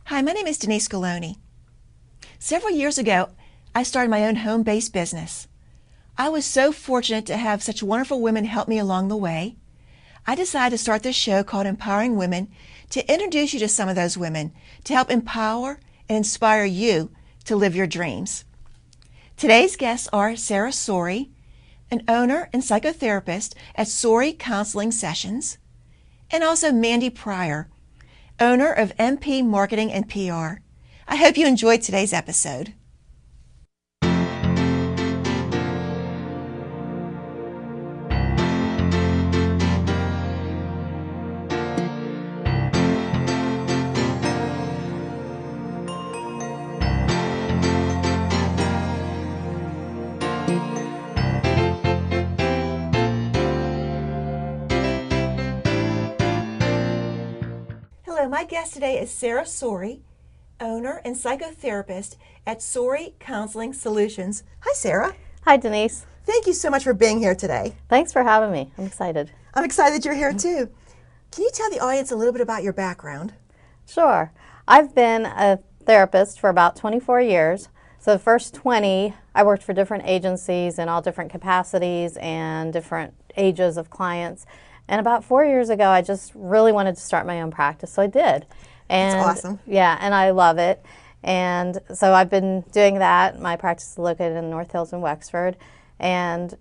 Hi, my name is Denise Scaloni. Several years ago, I started my own home-based business. I was so fortunate to have such wonderful women help me along the way. I decided to start this show called Empowering Women to introduce you to some of those women to help empower and inspire you to live your dreams. Today's guests are Sarah Sori, an owner and psychotherapist at Sori Counseling Sessions, and also Mandy Pryor, owner of MP Marketing and PR. I hope you enjoyed today's episode. Hello, my guest today is Sarah Sori, owner and psychotherapist at Sori Counseling Solutions. Hi, Sarah. Hi, Denise. Thank you so much for being here today. Thanks for having me. I'm excited. I'm excited you're here too. Can you tell the audience a little bit about your background? Sure. I've been a therapist for about 24 years. So the first 20, I worked for different agencies in all different capacities and different ages of clients. And about 4 years ago, I just really wanted to start my own practice, so I did. And That's awesome. Yeah, and I love it. And so I've been doing that. My practice is located in North Hills in Wexford, and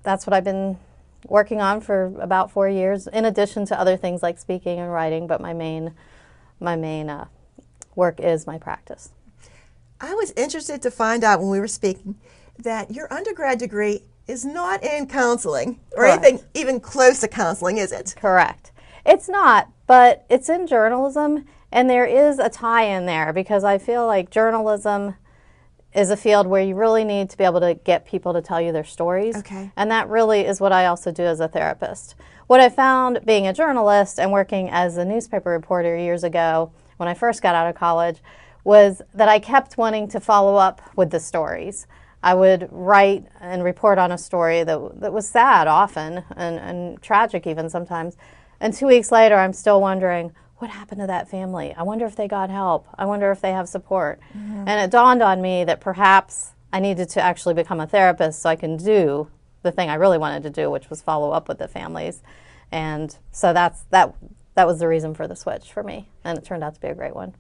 that's what I've been working on for about 4 years, in addition to other things like speaking and writing, but my main work is my practice. I was interested to find out when we were speaking that your undergrad degree is not in counseling or Correct. anything even close to counseling, is it? Correct. It's not, but it's in journalism, and there is a tie in there because I feel like journalism is a field where you really need to be able to get people to tell you their stories. Okay. And that really is what I also do as a therapist. What I found being a journalist and working as a newspaper reporter years ago when I first got out of college was that I kept wanting to follow up with the stories. I would write and report on a story that was sad often and tragic even sometimes. And 2 weeks later, I'm still wondering, what happened to that family? I wonder if they got help. I wonder if they have support. Mm-hmm. And it dawned on me that perhaps I needed to actually become a therapist so I can do the thing I really wanted to do, which was follow up with the families. And so that was the reason for the switch for me. And it turned out to be a great one.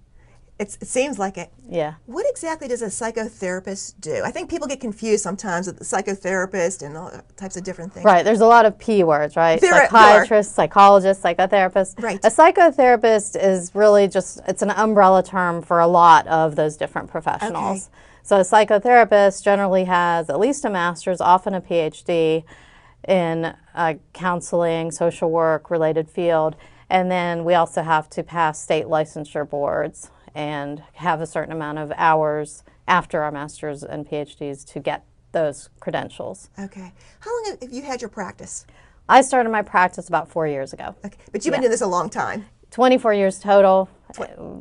It seems like it. Yeah. What exactly does a psychotherapist do? I think people get confused sometimes with the psychotherapist and all types of different things. Right. There's a lot of P words, right? There Psychiatrist, psychologist, psychotherapist. Right. A psychotherapist is really it's an umbrella term for a lot of those different professionals. Okay. So a psychotherapist generally has at least a master's, often a PhD in counseling, social work related field. And then we also have to pass state licensure boards and have a certain amount of hours after our master's and PhDs to get those credentials. Okay. How long have you had your practice? I started my practice about 4 years ago. Okay. But you've been doing this a long time. 24 years total,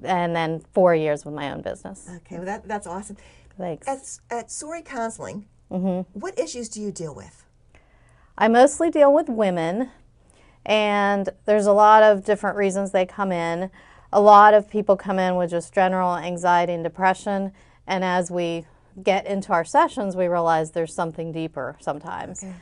and then 4 years with my own business. Okay. Well, that's awesome. Thanks. At Sori Counseling, what issues do you deal with? I mostly deal with women, and there's a lot of different reasons they come in. A lot of people come in with just general anxiety and depression, and as we get into our sessions, we realize there's something deeper sometimes. Okay.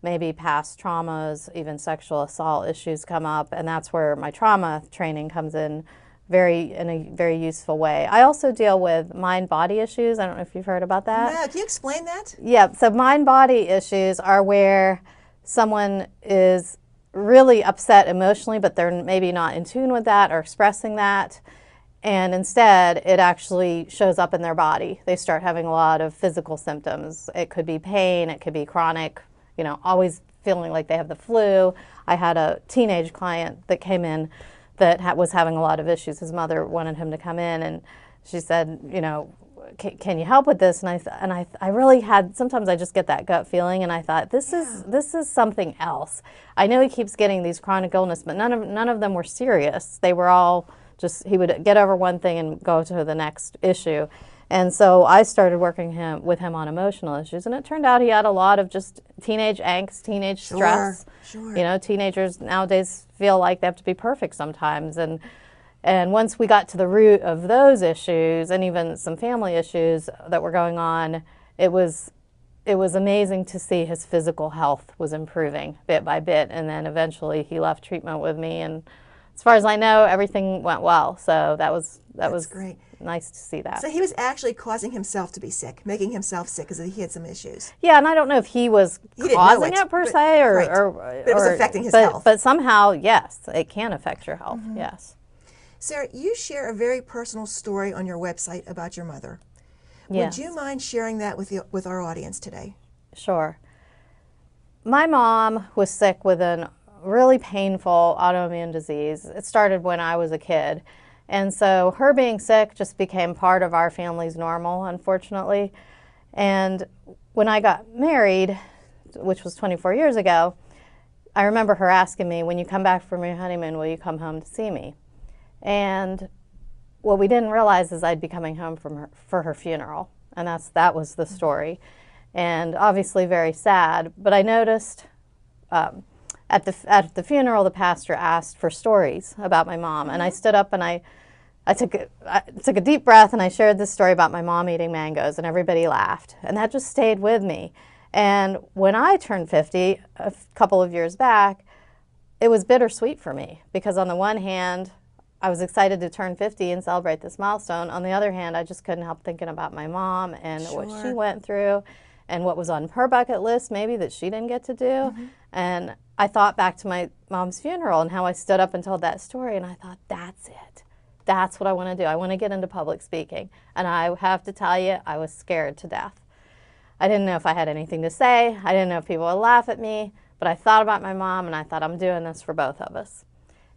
Maybe past traumas, even sexual assault issues come up, and that's where my trauma training comes in a very useful way. I also deal with mind-body issues. I don't know if you've heard about that. No, can you explain that? Yeah, so mind-body issues are where someone is really upset emotionally, but they're maybe not in tune with that or expressing that. And instead, it actually shows up in their body. They start having a lot of physical symptoms. It could be pain, it could be chronic, always feeling like they have the flu. I had a teenage client that came in that was having a lot of issues. His mother wanted him to come in, and she said, can you help with this? And I really had, sometimes I just get that gut feeling, and I thought, this is something else. I know he keeps getting these chronic illness, but none of them were serious. They were all just, he would get over one thing and go to the next issue. And so I started working with him on emotional issues, and it turned out he had a lot of just teenage angst, teenage stress. Sure. You know, teenagers nowadays feel like they have to be perfect sometimes, and And once we got to the root of those issues and even some family issues that were going on, it was amazing to see his physical health was improving bit by bit. And then eventually he left treatment with me, and as far as I know, everything went well. So that was great. Nice to see that. So he was actually causing himself to be sick, making himself sick because he had some issues. Yeah, and I don't know if he was causing it per se, but it was affecting his health. But somehow, yes, it can affect your health. Yes. Sarah, you share a very personal story on your website about your mother. Yes. Would you mind sharing that with our audience today? Sure. My mom was sick with a really painful autoimmune disease. It started when I was a kid. And so her being sick just became part of our family's normal, unfortunately. And when I got married, which was 24 years ago, I remember her asking me, when you come back from your honeymoon, will you come home to see me? And what we didn't realize is I'd be coming home for her funeral. And that was the story. And obviously very sad. But I noticed at the funeral, the pastor asked for stories about my mom. And I stood up and I took a deep breath and I shared this story about my mom eating mangoes, and everybody laughed. And that just stayed with me. And when I turned 50 a couple of years back, it was bittersweet for me, because on the one hand, I was excited to turn 50 and celebrate this milestone. On the other hand, I just couldn't help thinking about my mom and what she went through and what was on her bucket list maybe that she didn't get to do. And I thought back to my mom's funeral and how I stood up and told that story, and I thought, that's it. That's what I want to do. I want to get into public speaking. And I have to tell you, I was scared to death. I didn't know if I had anything to say. I didn't know if people would laugh at me. But I thought about my mom, and I thought, I'm doing this for both of us.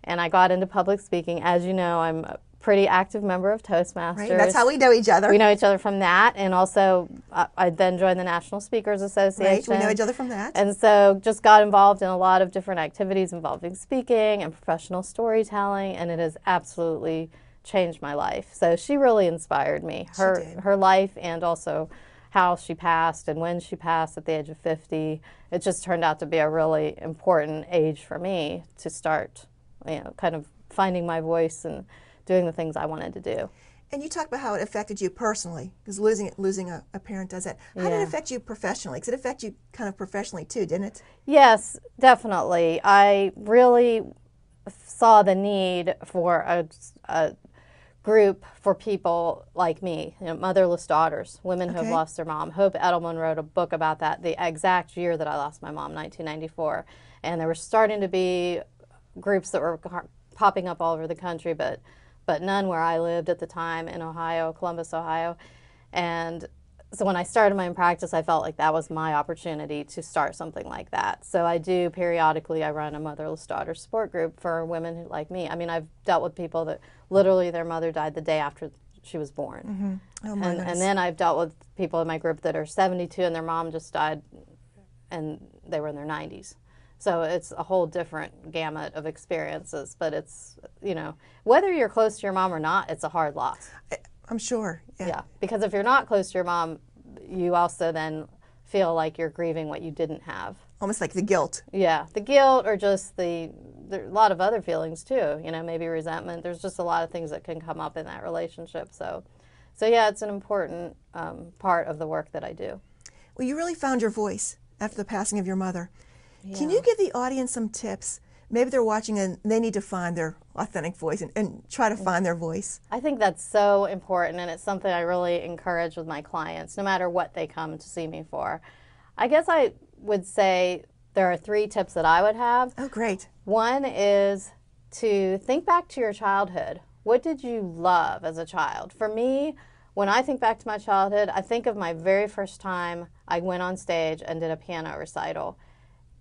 And I got into public speaking. As you know, I'm a pretty active member of Toastmasters. Right, that's how we know each other. We know each other from that. And also, I then joined the National Speakers Association. Right, we know each other from that. And so just got involved in a lot of different activities involving speaking and professional storytelling. And it has absolutely changed my life. So she really inspired me. Her life, and also how she passed and when she passed at the age of 50. It just turned out to be a really important age for me to start, kind of finding my voice and doing the things I wanted to do. And you talk about how it affected you personally, because losing a parent does that. How did it affect you professionally? Because it affected you kind of professionally too, didn't it? Yes, definitely. I really saw the need for a group for people like me, motherless daughters, women who have lost their mom. Hope Edelman wrote a book about that the exact year that I lost my mom, 1994. And there were starting to be groups that were popping up all over the country, but none where I lived at the time in Ohio, Columbus, Ohio. And so when I started my own practice, I felt like that was my opportunity to start something like that. So I do periodically, I run a motherless daughter support group for women like me. I mean, I've dealt with people that literally their mother died the day after she was born. Oh my goodness. And then I've dealt with people in my group that are 72 and their mom just died and they were in their 90s. So it's a whole different gamut of experiences. But it's, whether you're close to your mom or not, it's a hard loss. I'm sure. Yeah, because if you're not close to your mom, you also then feel like you're grieving what you didn't have. Almost like the guilt. Yeah, the guilt, or just there are a lot of other feelings too, maybe resentment. There's just a lot of things that can come up in that relationship. So yeah, it's an important part of the work that I do. Well, you really found your voice after the passing of your mother. Yeah. Can you give the audience some tips? Maybe they're watching and they need to find their authentic voice and try to find their voice. I think that's so important, and it's something I really encourage with my clients, no matter what they come to see me for. I guess I would say there are 3 tips that I would have. Oh, great. One is to think back to your childhood. What did you love as a child? For me, when I think back to my childhood, I think of my very first time I went on stage and did a piano recital.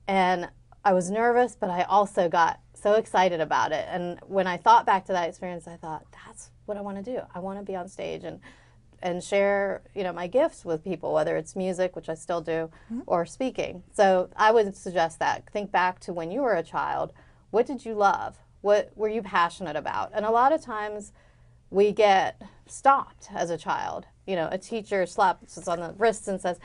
And I was nervous, but I also got so excited about it. And when I thought back to that experience, I thought, that's what I want to do. I want to be on stage and share, my gifts with people, whether it's music, which I still do, or speaking. So I would suggest that. Think back to when you were a child. What did you love? What were you passionate about? And a lot of times we get stopped as a child. A teacher slaps us on the wrist and says,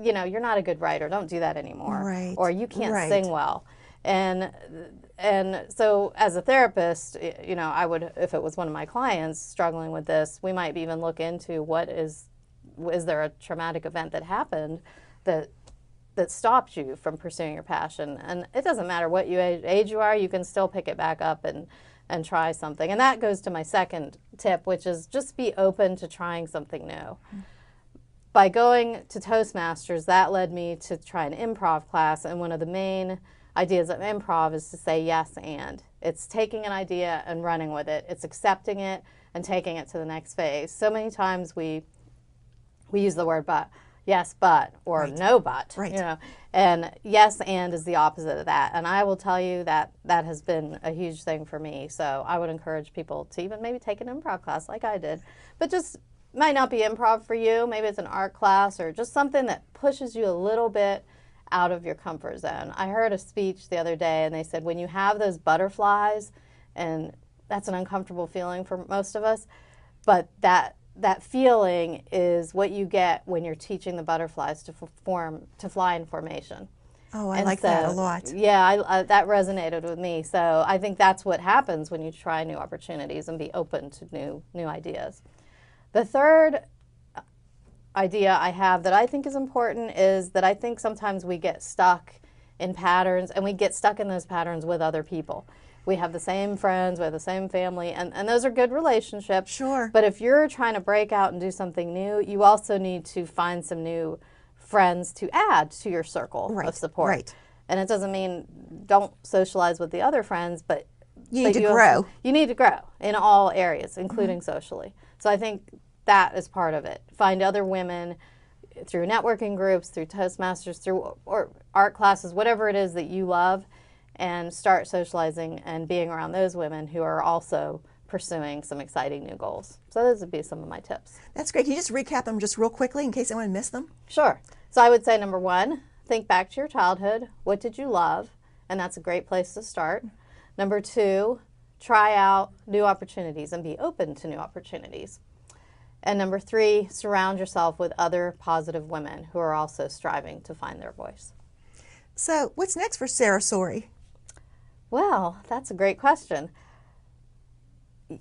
you're not a good writer. Don't do that anymore. Right. Or you can't sing well. And so as a therapist, I would, if it was one of my clients struggling with this, we might even look into is there a traumatic event that happened that stopped you from pursuing your passion? And it doesn't matter what age you are, you can still pick it back up and try something. And that goes to my second tip, which is just be open to trying something new. By going to Toastmasters, that led me to try an improv class, and one of the main ideas of improv is to say yes and. It's taking an idea and running with it. It's accepting it and taking it to the next phase. So many times we use the word but, yes but, or right. no but, right. And yes and is the opposite of that. And I will tell you that has been a huge thing for me. So I would encourage people to even maybe take an improv class like I did, but just might not be improv for you. Maybe it's an art class or just something that pushes you a little bit out of your comfort zone. I heard a speech the other day, and they said when you have those butterflies, and that's an uncomfortable feeling for most of us, but that feeling is what you get when you're teaching the butterflies to fly in formation. Oh, I like that a lot. Yeah, that resonated with me. So I think that's what happens when you try new opportunities and be open to new ideas. The third idea I have that I think is important is that I think sometimes we get stuck in patterns, and we get stuck in those patterns with other people. We have the same friends, we have the same family, and those are good relationships. Sure. But if you're trying to break out and do something new, you also need to find some new friends to add to your circle of support. Right. And it doesn't mean don't socialize with the other friends, but you need to grow. You need to grow in all areas, including socially. So I think that is part of it. Find other women through networking groups, through Toastmasters, through or art classes, whatever it is that you love, and start socializing and being around those women who are also pursuing some exciting new goals. So those would be some of my tips. That's great. Can you just recap them just real quickly in case anyone missed them? Sure. So I would say number one, think back to your childhood. What did you love? And that's a great place to start. Number two, try out new opportunities and be open to new opportunities. And number three, surround yourself with other positive women who are also striving to find their voice. So what's next for Sarah Sori? Well, that's a great question.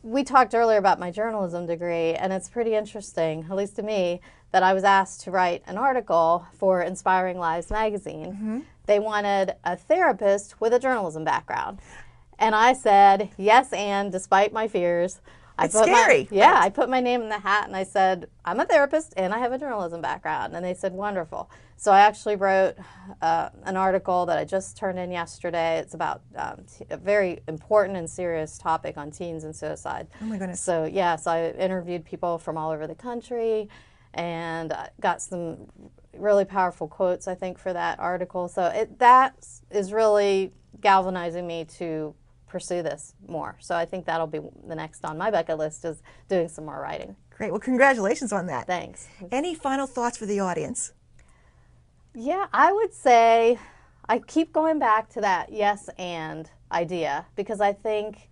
We talked earlier about my journalism degree, and it's pretty interesting, at least to me, that I was asked to write an article for Inspiring Lives magazine. Mm-hmm. They wanted a therapist with a journalism background. And I said, yes, and despite my fears, It's scary. I put my name in the hat and I said, I'm a therapist and I have a journalism background. And they said, wonderful. So I actually wrote an article that I just turned in yesterday. It's about a very important and serious topic on teens and suicide. Oh my goodness. So so I interviewed people from all over the country and got some really powerful quotes, I think, for that article. So that is really galvanizing me to pursue this more. So I think that'll be the next on my bucket list, is doing some more writing. Great. Well, congratulations on that. Thanks. Any final thoughts for the audience? Yeah, I would say I keep going back to that yes and idea, because I think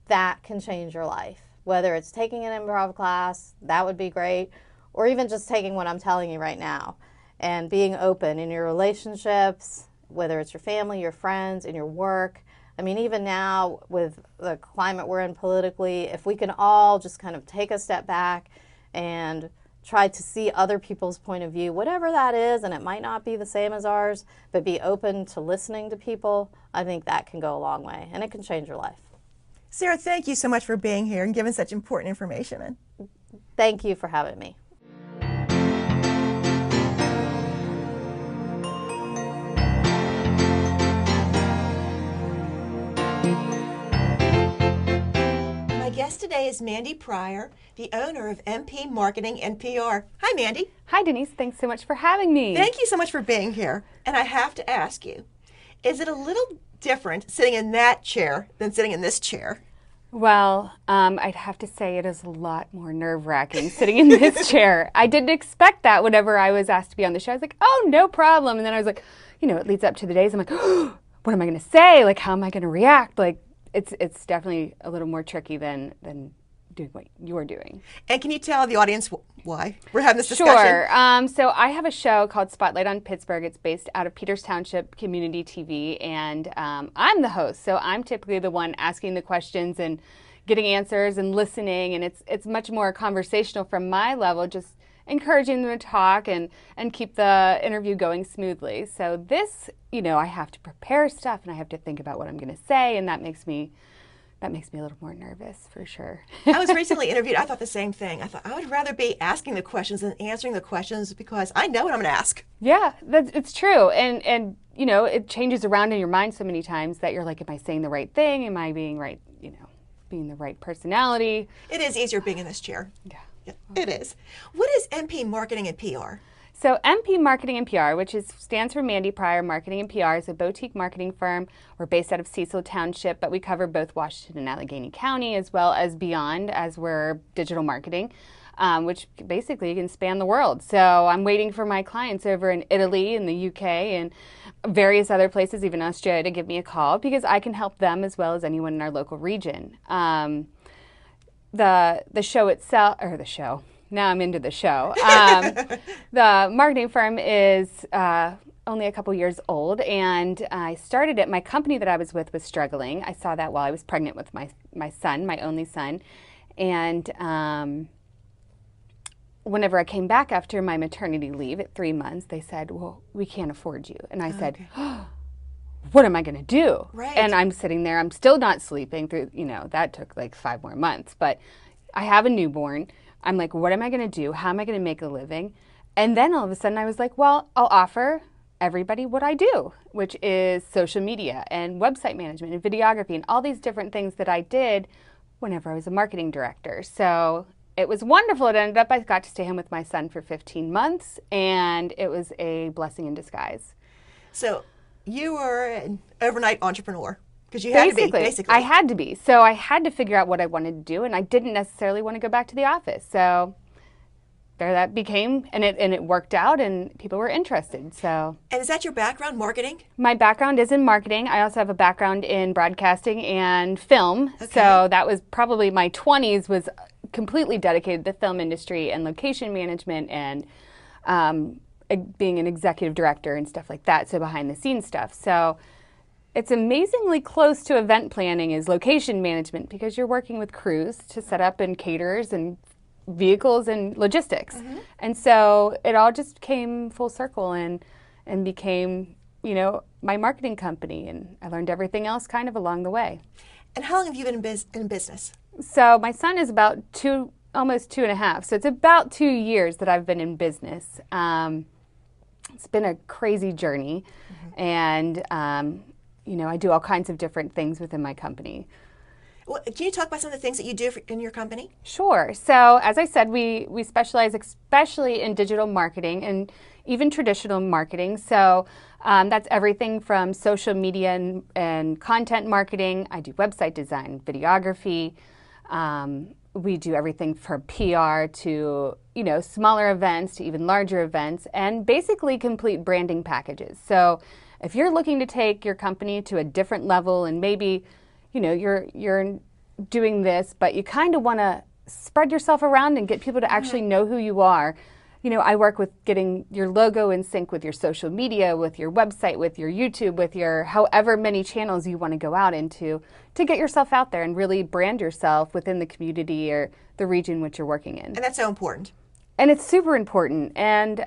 that can change your life. Whether it's taking an improv class, that would be great, or even just taking what I'm telling you right now and being open in your relationships, whether it's your family, your friends, in your work. I mean, even now with the climate we're in politically, if we can all just kind of take a step back and try to see other people's point of view, whatever that is, and it might not be the same as ours, but be open to listening to people, I think that can go a long way, and it can change your life. Sarah, thank you so much for being here and giving such important information. Thank you for having me. My guest today is Mandy Pryor, the owner of MP Marketing and PR. Hi, Mandy. Hi, Denise. Thanks so much for having me. Thank you so much for being here. And I have to ask you, is it a little different sitting in that chair than sitting in this chair? Well, I'd have to say it is a lot more nerve-wracking sitting in this chair. I didn't expect that whenever I was asked to be on the show. I was like, oh, no problem. And then I was like, it leads up to the days. I'm like, oh, what am I going to say? Like, how am I going to react? Like, it's definitely a little more tricky than doing what you're doing. And can you tell the audience why we're having this Sure. discussion? So I have a show called Spotlight on Pittsburgh. It's based out of Peters Township Community TV, and I'm the host. So I'm typically the one asking the questions and getting answers and listening, and it's much more conversational from my level, just encouraging them to talk and keep the interview going smoothly. So this, I have to prepare stuff and I have to think about what I'm going to say, and that makes me a little more nervous for sure. I was recently interviewed. I thought the same thing. I thought I would rather be asking the questions than answering the questions because I know what I'm going to ask. Yeah, it's true. And it changes around in your mind so many times that you're like, am I saying the right thing? Am I being right, being the right personality? It is easier being in this chair. Yeah. It is. What is MP Marketing and PR? So MP Marketing and PR, which stands for Mandy Pryor Marketing and PR, is a boutique marketing firm. We're based out of Cecil Township, but we cover both Washington and Allegheny County as well as beyond, as we're digital marketing, which basically can span the world. So I'm waiting for my clients over in Italy and the UK and various other places, even Australia, to give me a call because I can help them as well as anyone in our local region. The show itself, or the show, now I'm into the show. The marketing firm is only a couple years old, and I started it. My company that I was with was struggling. I saw that while I was pregnant with my son, my only son. And whenever I came back after my maternity leave at 3 months, they said, well, we can't afford you. And I said, oh, what am I going to do? Right. And I'm sitting there, I'm still not sleeping through, that took like 5 more months, but I have a newborn. I'm like, what am I going to do? How am I going to make a living? And then all of a sudden I was like, well, I'll offer everybody what I do, which is social media and website management and videography and all these different things that I did whenever I was a marketing director. So it was wonderful. It ended up I got to stay home with my son for 15 months, and it was a blessing in disguise. So you were an overnight entrepreneur because you had to be, basically. I had to be. So I had to figure out what I wanted to do, and I didn't necessarily want to go back to the office. So there that became, and it worked out, and people were interested. So. And is that your background, marketing? My background is in marketing. I also have a background in broadcasting and film. Okay. So that was probably my 20s was completely dedicated to the film industry and location management and being an executive director and stuff like that. So behind the scenes stuff. So it's amazingly close to event planning is location management because you're working with crews to set up and caterers and vehicles and logistics. Mm-hmm. And so it all just came full circle and became, my marketing company, and I learned everything else kind of along the way. And how long have you been in business? So my son is about almost 2.5. So it's about 2 years that I've been in business. It's been a crazy journey, mm-hmm. and I do all kinds of different things within my company. Well, can you talk about some of the things that you do in your company? Sure. So as I said, we specialize especially in digital marketing and even traditional marketing. So that's everything from social media and content marketing. I do website design, videography. We do everything from PR to, smaller events to even larger events, and basically complete branding packages. So if you're looking to take your company to a different level and maybe, you're doing this, but you kind of want to spread yourself around and get people to actually know who you are. I work with getting your logo in sync with your social media, with your website, with your YouTube, with your however many channels you want to go out into to get yourself out there and really brand yourself within the community or the region which you're working in. And that's so important. And it's super important. And,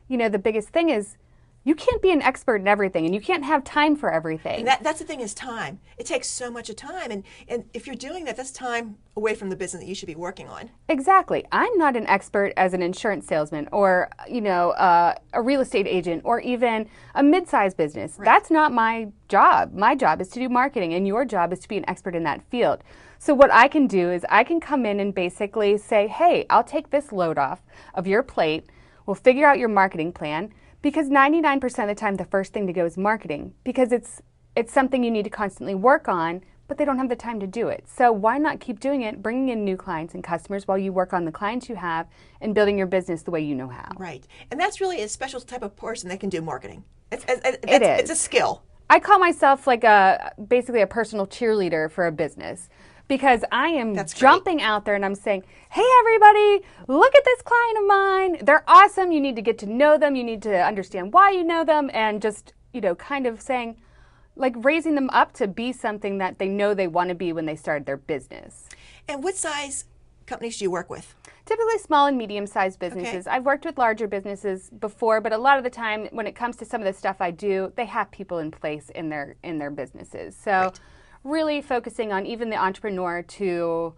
the biggest thing is you can't be an expert in everything, and you can't have time for everything. And that's the thing is time. It takes so much of time. And if you're doing that, that's time away from the business that you should be working on. Exactly. I'm not an expert as an insurance salesman or, a real estate agent or even a mid-sized business. Right. That's not my job. My job is to do marketing, and your job is to be an expert in that field. So what I can do is I can come in and basically say, hey, I'll take this load off of your plate. We'll figure out your marketing plan. Because 99% of the time, the first thing to go is marketing, because it's something you need to constantly work on, but they don't have the time to do it. So why not keep doing it, bringing in new clients and customers while you work on the clients you have and building your business the way you know how. Right. And that's really a special type of person that can do marketing. It is. It's a skill. I call myself like basically a personal cheerleader for a business. because I am That's great. jumping out there and I'm saying, hey, everybody, look at this client of mine. They're awesome. You need to get to know them. You need to understand why you know them, and just, kind of saying, like, raising them up to be something that they know they want to be when they started their business. And what size companies do you work with? Typically small and medium-sized businesses. Okay. I've worked with larger businesses before, but a lot of the time when it comes to some of the stuff I do, they have people in place in their businesses. So Right. really focusing on even the entrepreneur to,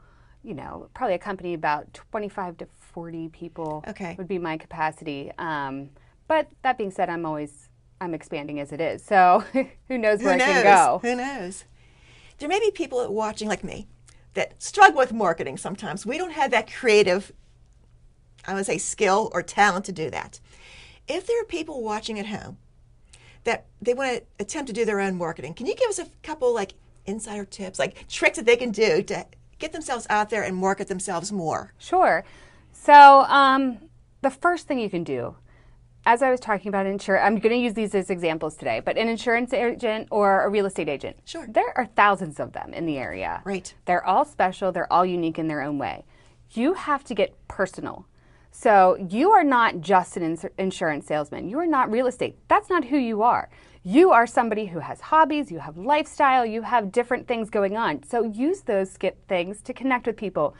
probably a company about 25 to 40 people Okay. would be my capacity. But that being said, I'm expanding as it is. So who knows where Who it knows? can go. Who knows? There may be people watching like me that struggle with marketing sometimes. We don't have that creative, I would say, skill or talent to do that. If there are people watching at home that they want to attempt to do their own marketing, can you give us a couple like insider tips, like tricks that they can do to get themselves out there and market themselves more? Sure. So the first thing you can do, as I was talking about insurance, I'm going to use these as examples today, but an insurance agent or a real estate agent, Sure. there are thousands of them in the area. Right. They're all special. They're all unique in their own way. You have to get personal. So you are not just an insurance salesman. You are not real estate. That's not who you are. You are somebody who has hobbies, you have lifestyle, you have different things going on. So use those things to connect with people,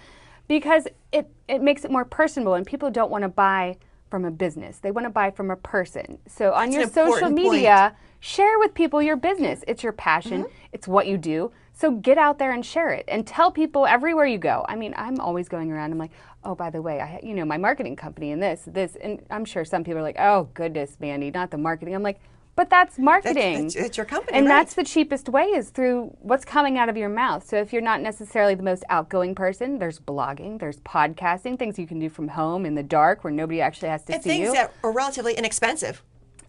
because it makes it more personable, and people don't want to buy from a business. They want to buy from a person. So on That's your an social important media, share with people your business. It's your passion. Mm-hmm. It's what you do. So get out there and share it and tell people everywhere you go. I mean, I'm always going around. I'm like, oh, by the way, my marketing company and this, and I'm sure some people are like, oh, goodness, Mandy, not the marketing. I'm like, but that's marketing. That's your company, and right? that's the cheapest way, is through what's coming out of your mouth. So if you're not necessarily the most outgoing person, there's blogging, there's podcasting, things you can do from home in the dark where nobody actually has to and see things you. that are relatively inexpensive.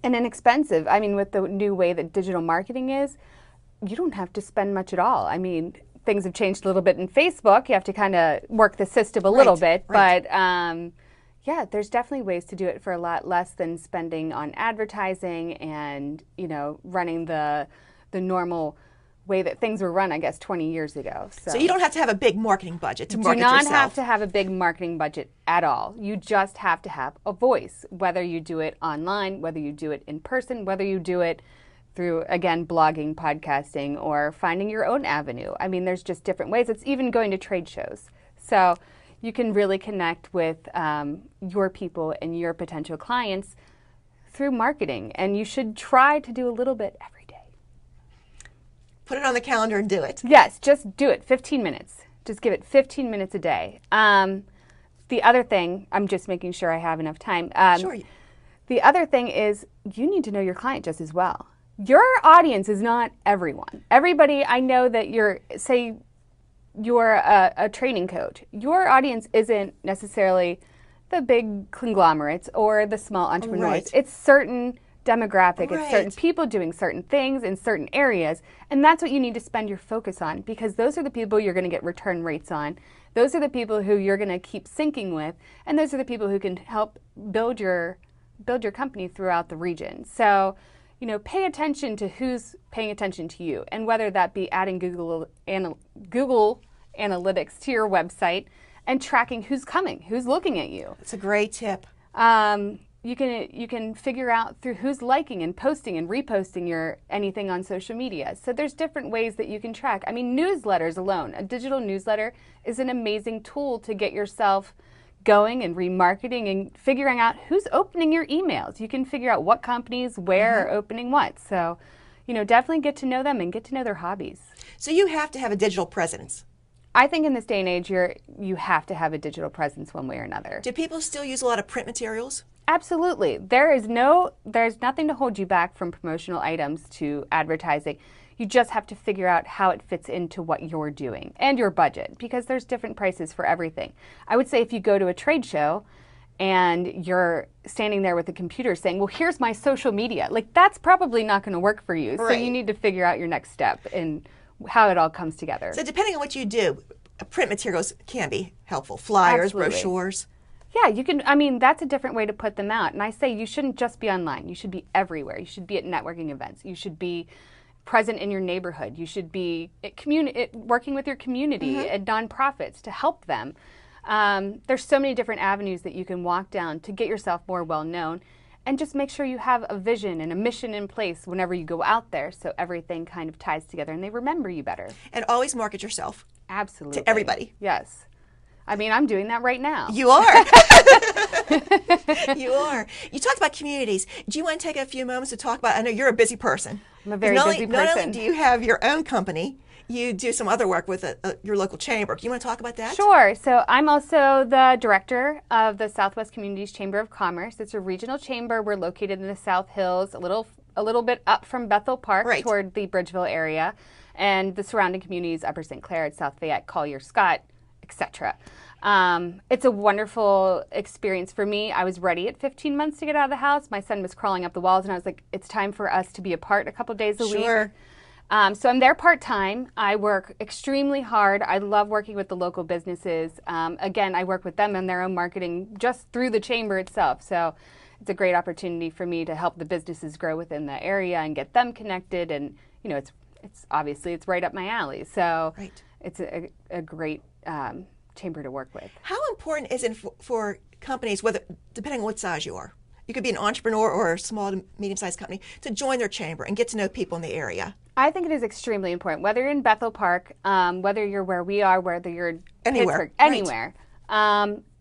And inexpensive. I mean, with the new way that digital marketing is, you don't have to spend much at all. I mean, things have changed a little bit in Facebook. You have to kind of work the system a little bit. Right. But yeah, there's definitely ways to do it for a lot less than spending on advertising and, running the normal way that things were run, I guess, 20 years ago. So you don't have to have a big marketing budget to market do not yourself. have to have a big marketing budget at all. You just have to have a voice, whether you do it online, whether you do it in person, whether you do it through, again, blogging, podcasting, or finding your own avenue. I mean, there's just different ways. It's even going to trade shows. So you can really connect with your people and your potential clients through marketing. And you should try to do a little bit every day. Put it on the calendar and do it. Yes, just do it. 15 minutes. Just give it 15 minutes a day. The other thing, I'm just making sure I have enough time. Sure. The other thing is, you need to know your client just as well. Your audience is not everyone. Everybody, I know that you're a training coach. Your audience isn't necessarily the big conglomerates or the small entrepreneurs. Right. It's certain demographic. It's certain Right. people doing certain things in certain areas. And that's what you need to spend your focus on, because those are the people you're going to get return rates on. Those are the people who you're going to keep syncing with. And those are the people who can help build your company throughout the region. So, pay attention to who's paying attention to you, and whether that be adding Google Analytics to your website and tracking who's coming, who's looking at you. It's a great tip. You can figure out through who's liking and posting and reposting anything on social media. So there's different ways that you can track. I mean, newsletters alone, a digital newsletter is an amazing tool to get yourself going and remarketing and figuring out who's opening your emails. You can figure out what companies where are opening what. So, definitely get to know them and get to know their hobbies. So you have to have a digital presence. I think in this day and age, you have to have a digital presence one way or another. Do people still use a lot of print materials? Absolutely. There's nothing to hold you back from promotional items to advertising. You just have to figure out how it fits into what you're doing and your budget, because there's different prices for everything. I would say if you go to a trade show and you're standing there with a computer saying, well, here's my social media, like that's probably not going to work for you. So Right. you need to figure out your next step and how it all comes together. So depending on what you do, print materials can be helpful. Flyers, Absolutely. brochures. Yeah, that's a different way to put them out. And I say you shouldn't just be online. You should be everywhere. You should be at networking events. You should be present in your neighborhood. You should be working with your community and nonprofits to help them. There's so many different avenues that you can walk down to get yourself more well known, and just make sure you have a vision and a mission in place whenever you go out there, so everything kind of ties together and they remember you better. And always market yourself. Absolutely. To everybody. Yes. I mean, I'm doing that right now. You are. You are. You talked about communities. Do you want to take a few moments to talk about, I know you're a busy person. I'm a very busy person. Not only do you have your own company, you do some other work with your local chamber. Do you want to talk about that? Sure. So I'm also the director of the Southwest Communities Chamber of Commerce. It's a regional chamber. We're located in the South Hills, a little bit up from Bethel Park toward the Bridgeville area, and the surrounding communities, Upper St. Clair, South Fayette, Collier, Scott, etc. It's a wonderful experience for me. I was ready at 15 months to get out of the house. My son was crawling up the walls, and I was like, it's time for us to be apart a couple days a week. So I'm there part-time. I work extremely hard. I love working with the local businesses. Again, I work with them in their own marketing just through the chamber itself. So it's a great opportunity for me to help the businesses grow within the area and get them connected. And, you know, it's obviously it's right up my alley. So it's a great chamber to work with. How important is it for companies, whether depending on what size you are? You could be an entrepreneur or a small to medium-sized company, to join their chamber and get to know people in the area. I think it is extremely important, whether you're in Bethel Park, whether you're where we are, whether you're in anywhere, Pittsburgh, anywhere.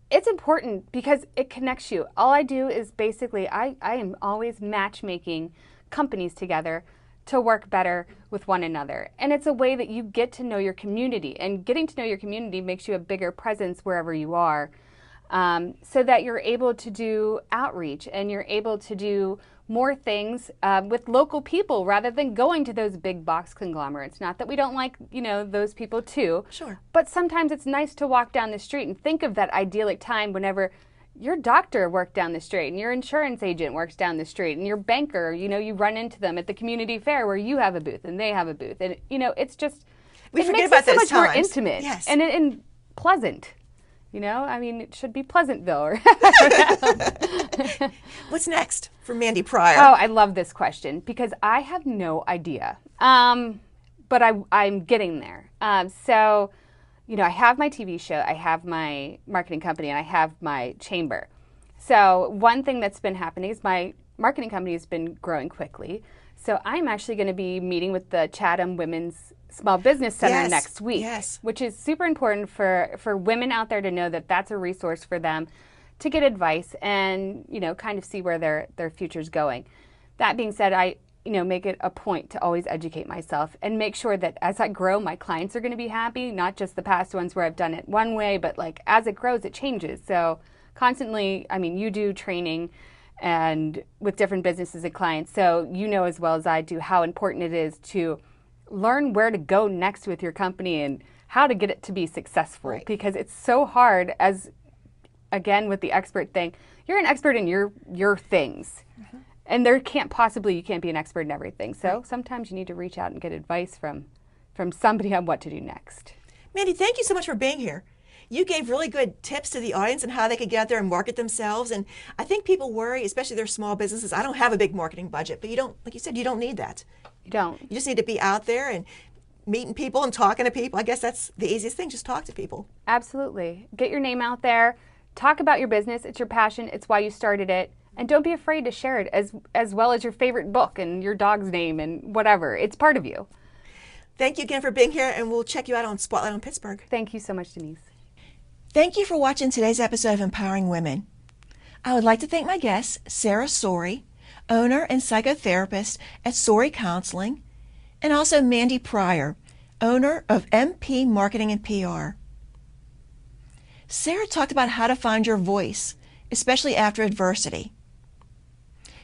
It's important because it connects you. All I do is basically, I am always matchmaking companies together to work better with one another. And it's a way that you get to know your community, and getting to know your community makes you a bigger presence wherever you are. So that you're able to do outreach and you're able to do more things with local people rather than going to those big box conglomerates. Not that we don't like, you know, those people too. Sure. But sometimes it's nice to walk down the street and think of that idyllic time whenever your doctor worked down the street and your insurance agent works down the street and your banker, you know, you run into them at the community fair where you have a booth and they have a booth. And, you know, it's just, it makes it so much more intimate and pleasant. You know, I mean, it should be Pleasantville. What's next for Mandy Pryor? Oh, I love this question because I have no idea. But I'm getting there. So, you know, I have my TV show, I have my marketing company, and I have my chamber. So one thing that's been happening is my marketing company has been growing quickly. So I'm actually going to be meeting with the Chatham Women's Small Business Center next week, which is super important for women out there to know that that's a resource for them to get advice and, you know, kind of see where their future's going. That being said, I, you know, make it a point to always educate myself and make sure that as I grow, my clients are going to be happy, not just the past ones where I've done it one way, but like as it grows, it changes. So constantly, I mean, you do training and with different businesses and clients, so you know as well as I do how important it is to learn where to go next with your company and how to get it to be successful, because it's so hard. As again with the expert thing, you're an expert in your things, and you can't be an expert in everything. So sometimes you need to reach out and get advice from somebody on what to do next. Mandy, thank you so much for being here. You gave really good tips to the audience on how they could get out there and market themselves. And I think people worry, especially their small businesses. I don't have a big marketing budget, but you don't, like you said, you don't need that. You don't. You just need to be out there and meeting people and talking to people. I guess that's the easiest thing, just talk to people. Absolutely. Get your name out there. Talk about your business. It's your passion. It's why you started it. And don't be afraid to share it as well as your favorite book and your dog's name and whatever. It's part of you. Thank you again for being here, and we'll check you out on Spotlight on Pittsburgh. Thank you so much, Denise. Thank you for watching today's episode of Empowering Women. I would like to thank my guest, Sarah Sorey, owner and psychotherapist at Sorey Counseling, and also Mandy Pryor, owner of MP Marketing and PR. Sarah talked about how to find your voice, especially after adversity.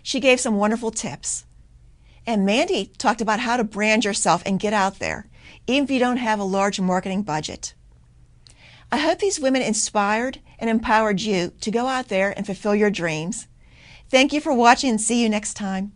She gave some wonderful tips. And Mandy talked about how to brand yourself and get out there, even if you don't have a large marketing budget. I hope these women inspired and empowered you to go out there and fulfill your dreams. Thank you for watching, and see you next time.